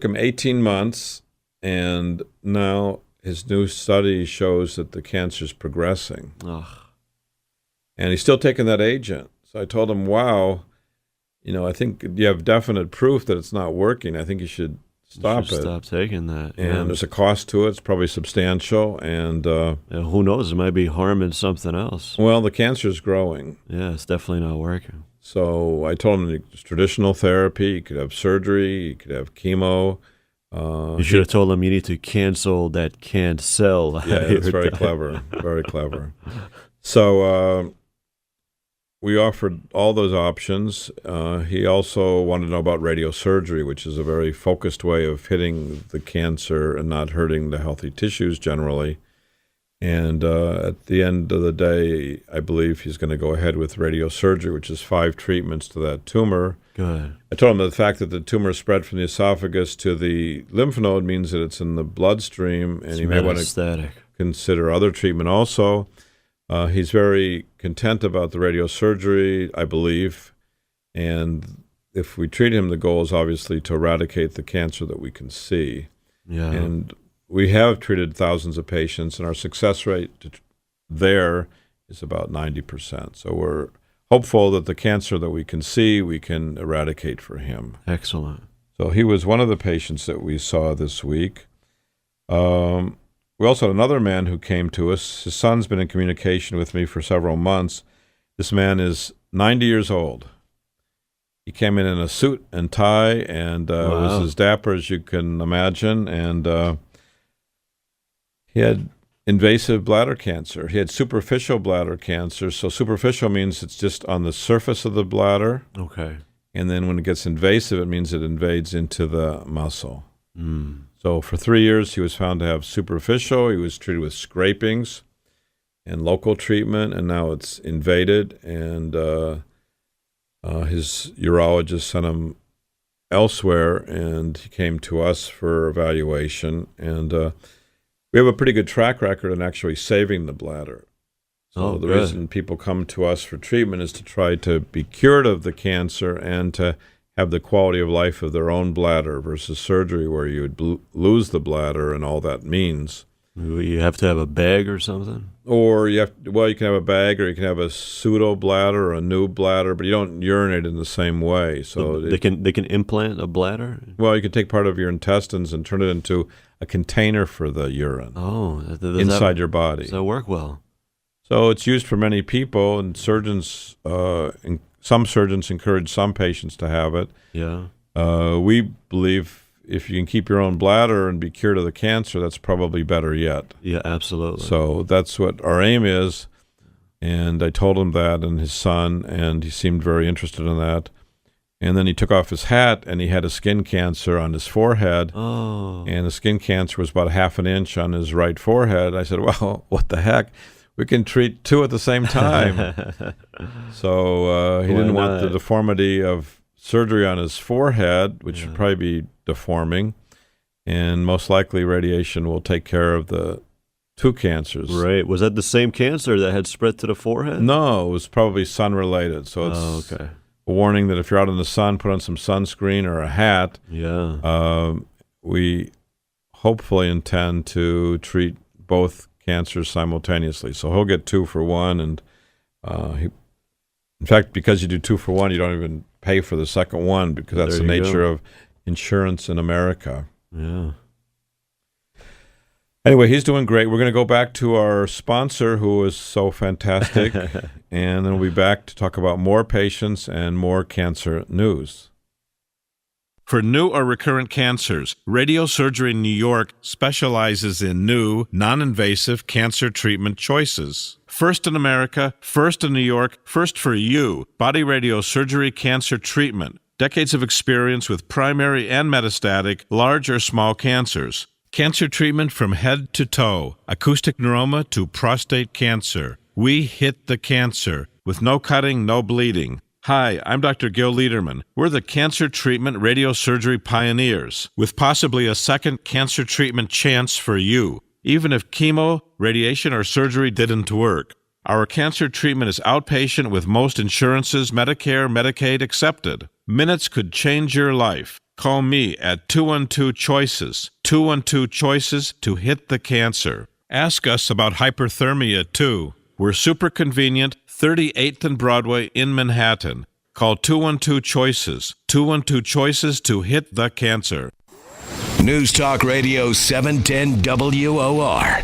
him 18 months, and now his new study shows that the cancer is progressing. Ugh. And he's still taking that agent. So I told him, wow, I think you have definite proof that it's not working. I think you should stop it. Stop taking that. And there's a cost to it. It's probably substantial. And who knows? It might be harming something else. Well, the cancer is growing. Yeah, it's definitely not working. So I told him it's traditional therapy. You could have surgery. You could have chemo. You should have told him you need to cancel that can't sell. Yeah, it's very clever. Very clever. So we offered all those options. He also wanted to know about radiosurgery, which is a very focused way of hitting the cancer and not hurting the healthy tissues generally. And at the end of the day, I believe he's going to go ahead with radiosurgery, which is 5 treatments to that tumor. Good. I told him that the fact that the tumor spread from the esophagus to the lymph node means that it's in the bloodstream, and he may want to consider other treatment also. He's very content about the radiosurgery, I believe, and if we treat him, the goal is obviously to eradicate the cancer that we can see. Yeah. And we have treated thousands of patients, and our success rate there is about 90%. So we're hopeful that the cancer that we can see, we can eradicate for him. Excellent. So he was one of the patients that we saw this week. We also had another man who came to us. His son's been in communication with me for several months. This man is 90 years old. He came in a suit and tie and was as dapper as you can imagine. And he had invasive bladder cancer. He had superficial bladder cancer. So superficial means it's just on the surface of the bladder. Okay. And then when it gets invasive, it means it invades into the muscle. Mm. So for 3 years, he was found to have superficial. He was treated with scrapings and local treatment, and now it's invaded. And his urologist sent him elsewhere, and he came to us for evaluation. And we have a pretty good track record in actually saving the bladder. So the reason people come to us for treatment is to try to be cured of the cancer and to have the quality of life of their own bladder versus surgery where you would lose the bladder and all that means. You have to have a bag or something? Or you can have a bag, or you can have a pseudo bladder or a new bladder, but you don't urinate in the same way. So they can implant a bladder? Well, you can take part of your intestines and turn it into a container for the urine inside your body. Does that work well? So it's used for many people, and surgeons, some surgeons encourage some patients to have it. Yeah. We believe if you can keep your own bladder and be cured of the cancer, that's probably better yet. Yeah, absolutely. So that's what our aim is. And I told him that, and his son, and he seemed very interested in that. And then he took off his hat, and he had a skin cancer on his forehead. Oh. And the skin cancer was about 1/2 inch on his right forehead. I said, well, what the heck? We can treat 2 at the same time. So he didn't want the deformity of surgery on his forehead, which would probably be deforming. And most likely radiation will take care of the 2 cancers. Right. Was that the same cancer that had spread to the forehead? No, it was probably sun-related. So it's a warning that if you're out in the sun, put on some sunscreen or a hat. Yeah. We hopefully intend to treat both cancers simultaneously. So he'll get 2 for 1. And in fact, because you do 2 for 1, you don't even pay for the second one, because that's the nature of insurance in America. Yeah. Anyway, he's doing great. We're going to go back to our sponsor, who is so fantastic, and then we'll be back to talk about more patients and more cancer news. For new or recurrent cancers, Radiosurgery New York specializes in new, non-invasive cancer treatment choices. First in America, first in New York, first for you, Body Radiosurgery Cancer Treatment. Decades of experience with primary and metastatic, large or small cancers. Cancer treatment from head to toe, acoustic neuroma to prostate cancer. We hit the cancer with no cutting, no bleeding. Hi, I'm Dr. Gil Lederman. We're the cancer treatment radiosurgery pioneers, with possibly a second cancer treatment chance for you, even if chemo, radiation, or surgery didn't work. Our cancer treatment is outpatient with most insurances, Medicare, Medicaid accepted. Minutes could change your life. Call me at 212-CHOICES, 212-CHOICES to hit the cancer. Ask us about hyperthermia, too. We're super convenient, 38th and Broadway in Manhattan. Call 212-CHOICES, 212-CHOICES to hit the cancer. News Talk Radio 710 WOR.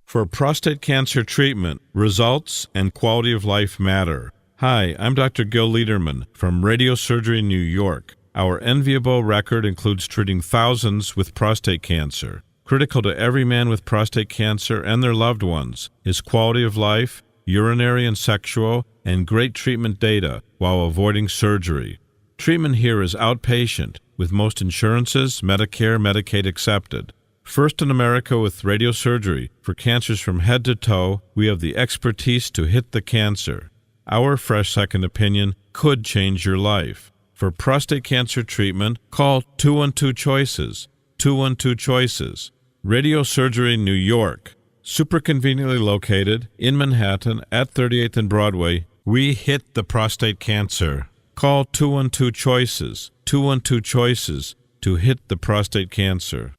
For prostate cancer treatment, results and quality of life matter. Hi, I'm Dr. Gil Lederman from Radiosurgery, New York. Our enviable record includes treating thousands with prostate cancer. Critical to every man with prostate cancer and their loved ones is quality of life, urinary and sexual, and great treatment data while avoiding surgery. Treatment here is outpatient, with most insurances, Medicare, Medicaid accepted. First in America with radiosurgery for cancers from head to toe, we have the expertise to hit the cancer. Our fresh second opinion could change your life. For prostate cancer treatment, call 212-CHOICES, 212-CHOICES. Radiosurgery, New York. Super conveniently located in Manhattan at 38th and Broadway, we hit the prostate cancer. Call 212-CHOICES, 212-CHOICES to hit the prostate cancer.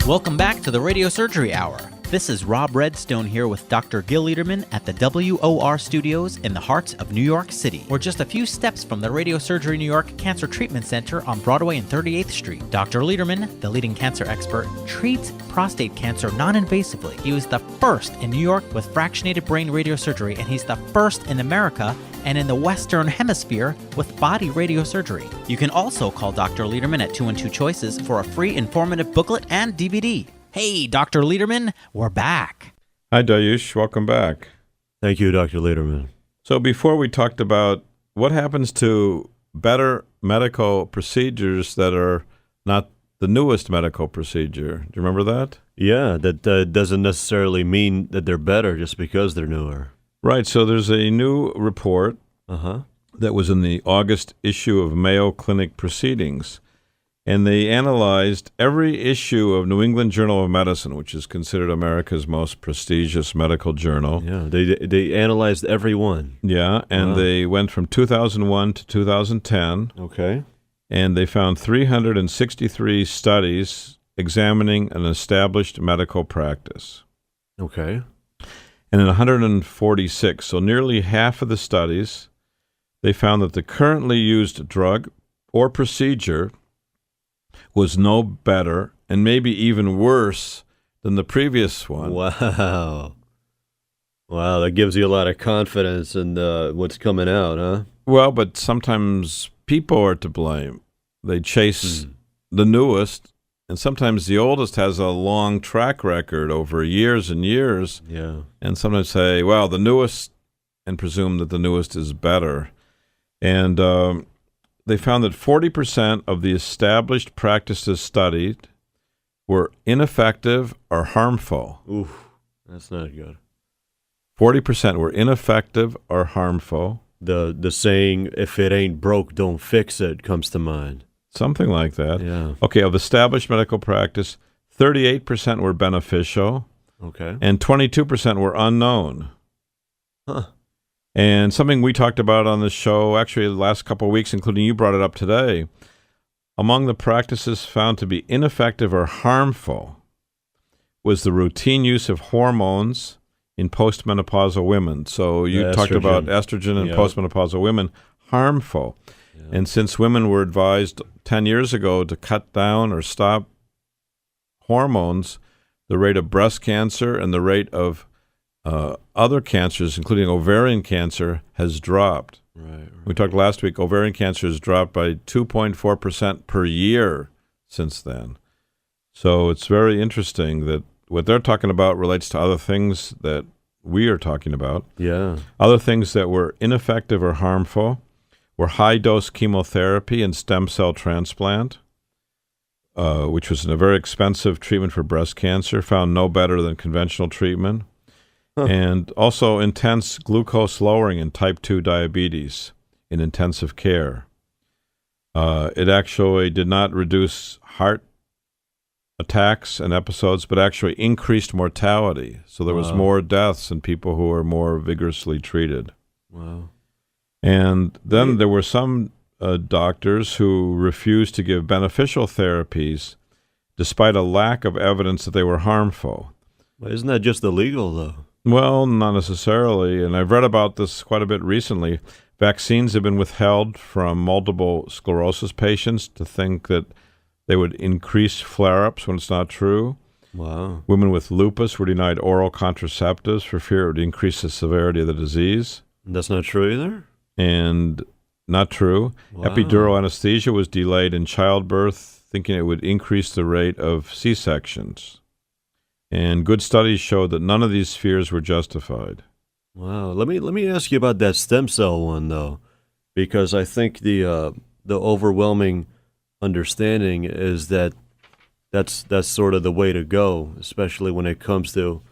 Welcome back to the Radiosurgery Hour. This is Rob Redstone here with Dr. Gil Lederman at the WOR Studios in the heart of New York City. We're just a few steps from the Radiosurgery New York Cancer Treatment Center on Broadway and 38th Street. Dr. Lederman, the leading cancer expert, treats prostate cancer non-invasively. He was the first in New York with fractionated brain radiosurgery, and he's the first in America and in the Western Hemisphere with body radiosurgery. You can also call Dr. Lederman at 212-CHOICES for a free informative booklet and DVD. Hey, Dr. Lederman, we're back. Hi, Dayush. Welcome back. Thank you, Dr. Lederman. So before we talked about what happens to better medical procedures that are not the newest medical procedure. Do you remember that? Yeah, that doesn't necessarily mean that they're better just because they're newer. Right. So there's a new report that was in the August issue of Mayo Clinic Proceedings. And they analyzed every issue of New England Journal of Medicine, which is considered America's most prestigious medical journal. Yeah, they analyzed every one. Yeah, and they went from 2001 to 2010. Okay. And they found 363 studies examining an established medical practice. Okay. And in 146, so nearly half of the studies, they found that the currently used drug or procedure was no better and maybe even worse than the previous one. Wow. Wow, that gives you a lot of confidence in what's coming out, huh? Well, but sometimes people are to blame. They chase the newest, and sometimes the oldest has a long track record over years and years. Yeah. And sometimes say, well, the newest, and presume that the newest is better. And they found that 40% of the established practices studied were ineffective or harmful. Oof, that's not good. 40% were ineffective or harmful. The saying, if it ain't broke, don't fix it, comes to mind. Something like that. Yeah. Okay, of established medical practice, 38% were beneficial. Okay. And 22% were unknown. Huh. And something we talked about on the show, actually the last couple of weeks, including you brought it up today, among the practices found to be ineffective or harmful was the routine use of hormones in postmenopausal women. So you talked about estrogen in postmenopausal women, harmful. Yeah. And since women were advised 10 years ago to cut down or stop hormones, the rate of breast cancer and the rate of other cancers, including ovarian cancer, has dropped. Right. We talked last week, ovarian cancer has dropped by 2.4% per year since then. So it's very interesting that what they're talking about relates to other things that we are talking about. Yeah. Other things that were ineffective or harmful were high-dose chemotherapy and stem cell transplant, which was a very expensive treatment for breast cancer, found no better than conventional treatment. And also intense glucose lowering in type 2 diabetes in intensive care. It actually did not reduce heart attacks and episodes, but actually increased mortality. So there was more deaths in people who were more vigorously treated. Wow. And then there were some doctors who refused to give beneficial therapies despite a lack of evidence that they were harmful. Well, isn't that just illegal, though? Well, not necessarily, and I've read about this quite a bit recently. Vaccines have been withheld from multiple sclerosis patients to think that they would increase flare-ups when it's not true. Wow. Women with lupus were denied oral contraceptives for fear it would increase the severity of the disease. That's not true either? And not true. Wow. Epidural anesthesia was delayed in childbirth, thinking it would increase the rate of C-sections. And good studies showed that none of these fears were justified. Wow. Let me ask you about that stem cell one, though, because I think the overwhelming understanding is that that's sort of the way to go, especially when it comes to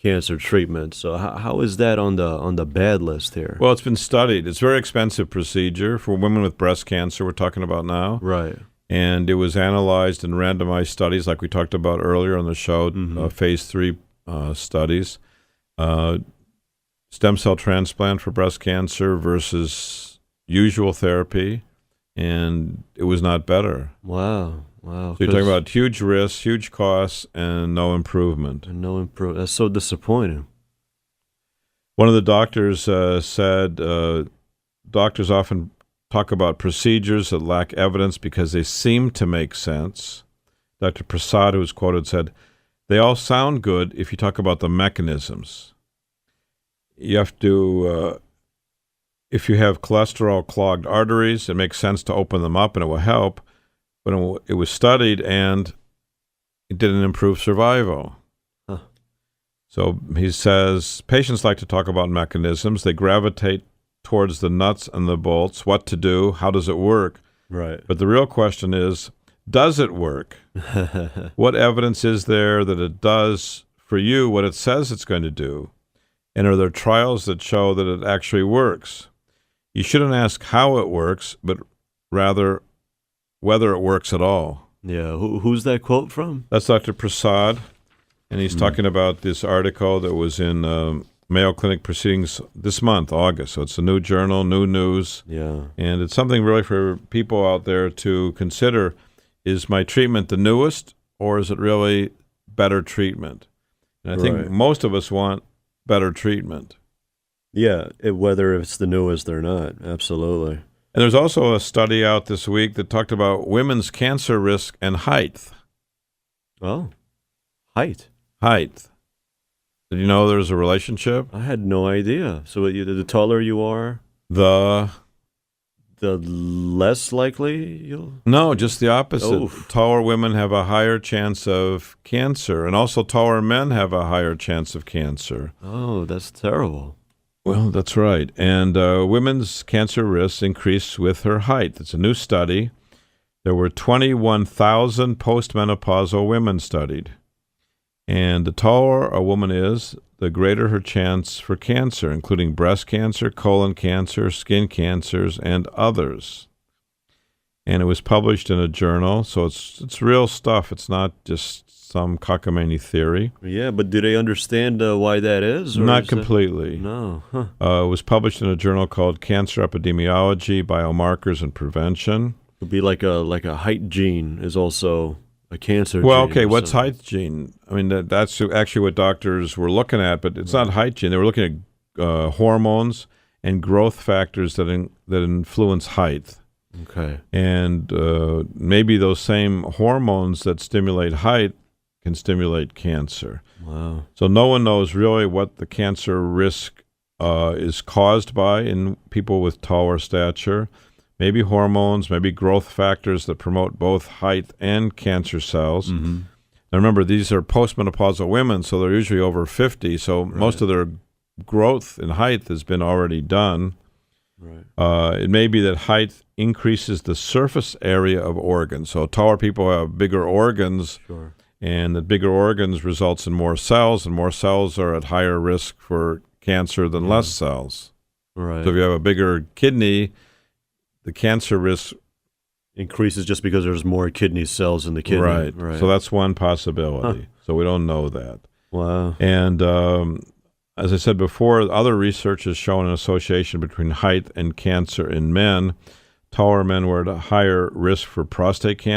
cancer treatment. So how is that on the bad list here? Well, it's been studied. It's a very expensive procedure for women with breast cancer we're talking about now. Right. And it was analyzed in randomized studies like we talked about earlier on the show, phase 3 studies. Stem cell transplant for breast cancer versus usual therapy, and it was not better. Wow. Wow. So you're talking about huge risks, huge costs, and no improvement. That's so disappointing. One of the doctors said doctors often talk about procedures that lack evidence because they seem to make sense. Dr. Prasad, who was quoted, said, "They all sound good if you talk about the mechanisms. You have to, if you have cholesterol-clogged arteries, it makes sense to open them up and it will help. But it was studied and it didn't improve survival." Huh. So he says, patients like to talk about mechanisms. They gravitate towards the nuts and the bolts, what to do, how does it work? Right. But the real question is, does it work? What evidence is there that it does for you what it says it's going to do? And are there trials that show that it actually works? You shouldn't ask how it works, but rather whether it works at all. Yeah. Who's that quote from? That's Dr. Prasad, and he's talking about this article that was in Mayo Clinic Proceedings this month, August. So it's a new journal, new news. Yeah. And it's something really for people out there to consider. Is my treatment the newest, or is it really better treatment? And I think most of us want better treatment. Yeah, whether it's the newest or not. Absolutely. And there's also a study out this week that talked about women's cancer risk and height. Oh, height. Height. Did you know there's a relationship? I had no idea. So the taller you are, The less likely you'll... No, just the opposite. Oof. Taller women have a higher chance of cancer, and also taller men have a higher chance of cancer. Oh, that's terrible. Well, that's right. And women's cancer risks increase with her height. It's a new study. There were 21,000 postmenopausal women studied. And the taller a woman is, the greater her chance for cancer, including breast cancer, colon cancer, skin cancers, and others. And it was published in a journal, so it's real stuff. It's not just some cockamamie theory. Yeah, but do they understand why that is? Or Not is completely. No. Huh. It was published in a journal called Cancer Epidemiology, Biomarkers and Prevention. It would be like a height gene is also a cancer Well, gene. okay, what's height gene? I mean, that's actually what doctors were looking at, but it's not height gene. They were looking at hormones and growth factors that influence height. Okay. And maybe those same hormones that stimulate height can stimulate cancer. Wow. So no one knows really what the cancer risk is caused by in people with taller stature. Maybe hormones, maybe growth factors that promote both height and cancer cells. Mm-hmm. Now remember, these are postmenopausal women, so they're usually over 50, so most of their growth in height has been already done. Right. It may be that height increases the surface area of organs. So taller people have bigger organs, Sure. and the bigger organs results in more cells, and more cells are at higher risk for cancer than less cells. Right. So if you have a bigger kidney, the cancer risk increases just because there's more kidney cells in the kidney. Right. So that's one possibility. So we don't know that. Wow. And as I said before, other research has shown an association between height and cancer in men. taller men were at a higher risk for prostate cancer.